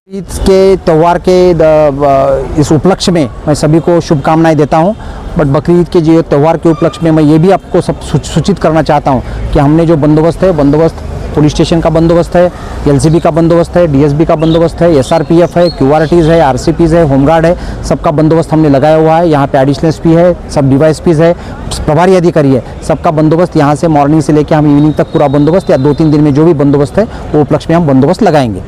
ईद के त्यौहार के इस उपलक्ष्य में मैं सभी को शुभकामनाएं देता हूं। बट बकरी ईद के जो त्यौहार के उपलक्ष्य में मैं ये भी आपको सब सूचित करना चाहता हूं कि हमने जो बंदोबस्त है, बंदोबस्त पुलिस स्टेशन का बंदोबस्त है, एलसीबी का बंदोबस्त है, डीएसबी का बंदोबस्त है, एसआरपीएफ है, क्यूआरटीज़ है, आरसीपीज़ है, होमगार्ड है, सबका बंदोबस्त हमने लगाया हुआ है। यहाँ पे एडिशनल एसपी है, सब डीवाईएसपीज़ है, प्रभारी अधिकारी है, सबका बंदोबस्त यहाँ से मॉर्निंग से लेकर हम इवनिंग तक पूरा बंदोबस्त या 2-3 दिन में जो भी बंदोबस्त है वो उपलक्ष्य में हम बंदोबस्त लगाएंगे।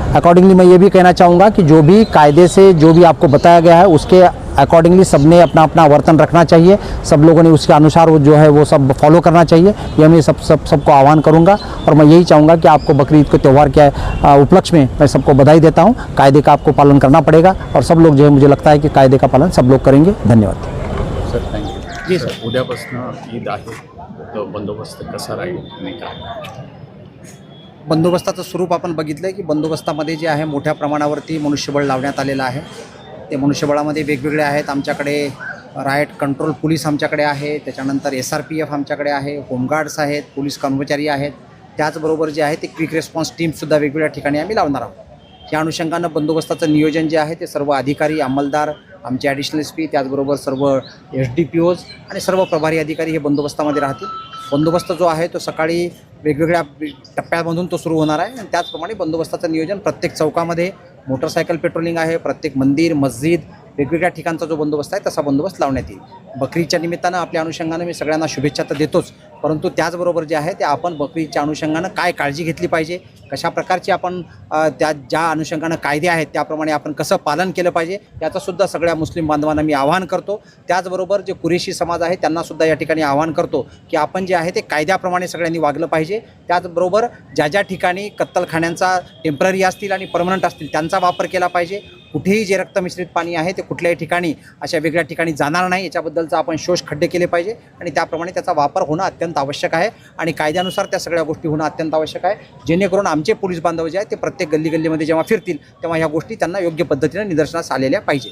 अकॉर्डिंगली मैं ये भी कहना चाहूँगा कि जो भी कायदे से जो भी आपको बताया गया है उसके अकॉर्डिंगली सबने अपना अपना वर्तन रखना चाहिए। सब लोगों ने उसके अनुसार वो जो है वो सब फॉलो करना चाहिए। ये मैं सबको आह्वान करूँगा और मैं यही चाहूँगा कि आपको बकरी ईद के त्यौहार के उपलक्ष्य में मैं सबको बधाई देता हूँ। कायदे का आपको पालन करना पड़ेगा और सब लोग जो है मुझे लगता है कि कायदे का पालन सब लोग करेंगे। धन्यवाद सर, थँक्यू। जी सर। उद्यापासून ईद आहे, तो बंदोबस्त कसा राहील आणि काय? बंदोबस्ताचं स्वरूप आपण बघितलं आहे की बंदोबस्तामध्ये जे आहे मोठ्या प्रमाणावरती मनुष्यबळ लावण्यात आलेलं आहे। ते मनुष्यबळामध्ये वेगवेगळे आहेत। आमच्याकडे रायट कंट्रोल पोलीस आमच्याकडे आहे, त्याच्यानंतर एसआरपीएफ आमच्याकडे आहे, होमगार्ड्स आहेत, पोलीस कर्मचारी आहेत, त्याचबरोबर जे आहे ते क्विक रिस्पॉन्स टीमसुद्धा वेगवेगळ्या ठिकाणी आम्ही लावणार आहोत। या अनुषंगानं बंदोबस्ताचं नियोजन जे आहे ते सर्व अधिकारी, अंमलदार, आमचे ॲडिशनल एसपी, त्याचबरोबर सर्व एसडीपीओज आणि सर्व प्रभारी अधिकारी हे बंदोबस्तामध्ये राहतील। बंदोबस्त जो आहे तो सकाळी वेगवेगळ्या टप्प्यामधून तो सुरू होणार आहे आणि त्याचप्रमाणे बंदोबस्ताचं नियोजन प्रत्येक चौकामध्ये मोटरसायकल पेट्रोलिंग आहे, प्रत्येक मंदिर, मस्जिद, वेगवेगळ्या ठिकाणचा जो बंदोबस्त आहे तसा बंदोबस्त लावण्यात येईल। बकरीच्या निमित्तानं आपल्या अनुषंगानं मी सगळ्यांना शुभेच्छा तर देतोच, परंतु त्याचबरोबर जे आहे ते आपण बकरीच्या अनुषंगानं काय काळजी घेतली पाहिजे, कशा प्रकारची आपण त्या ज्या अनुषंगानं कायदे आहेत त्याप्रमाणे आपण कसं पालन केलं पाहिजे याचंसुद्धा सगळ्या मुस्लिम बांधवांना मी आवाहन करतो। त्याचबरोबर जे कुरेशी समाज आहे त्यांनासुद्धा या ठिकाणी आवाहन करतो की आपण जे आहे ते कायद्याप्रमाणे सगळ्यांनी वागलं पाहिजे। त्याचबरोबर ज्या ज्या ठिकाणी कत्तलखान्यांचा टेम्पररी असतील आणि परमनंट असतील त्यांचा वापर केला पाहिजे। कुठेही जे रक्तमिश्रित पाणी आहे ते कुठल्याही ठिकाणी अशा वेगळ्या ठिकाणी जाणार नाही याच्याबद्दलचा आपण शोष खड्डे केले पाहिजे आणि त्याप्रमाणे त्याचा वापर होणं अत्यंत आवश्यक आहे आणि कायद्यानुसार त्या सगळ्या गोष्टी होणं अत्यंत आवश्यक आहे, जेणेकरून आमचे पोलीस बांधव जे आहेत ते प्रत्येक गल्लीमध्ये जेव्हा फिरतील तेव्हा ह्या गोष्टी त्यांना योग्य पद्धतीने निदर्शनास आलेल्या पाहिजे।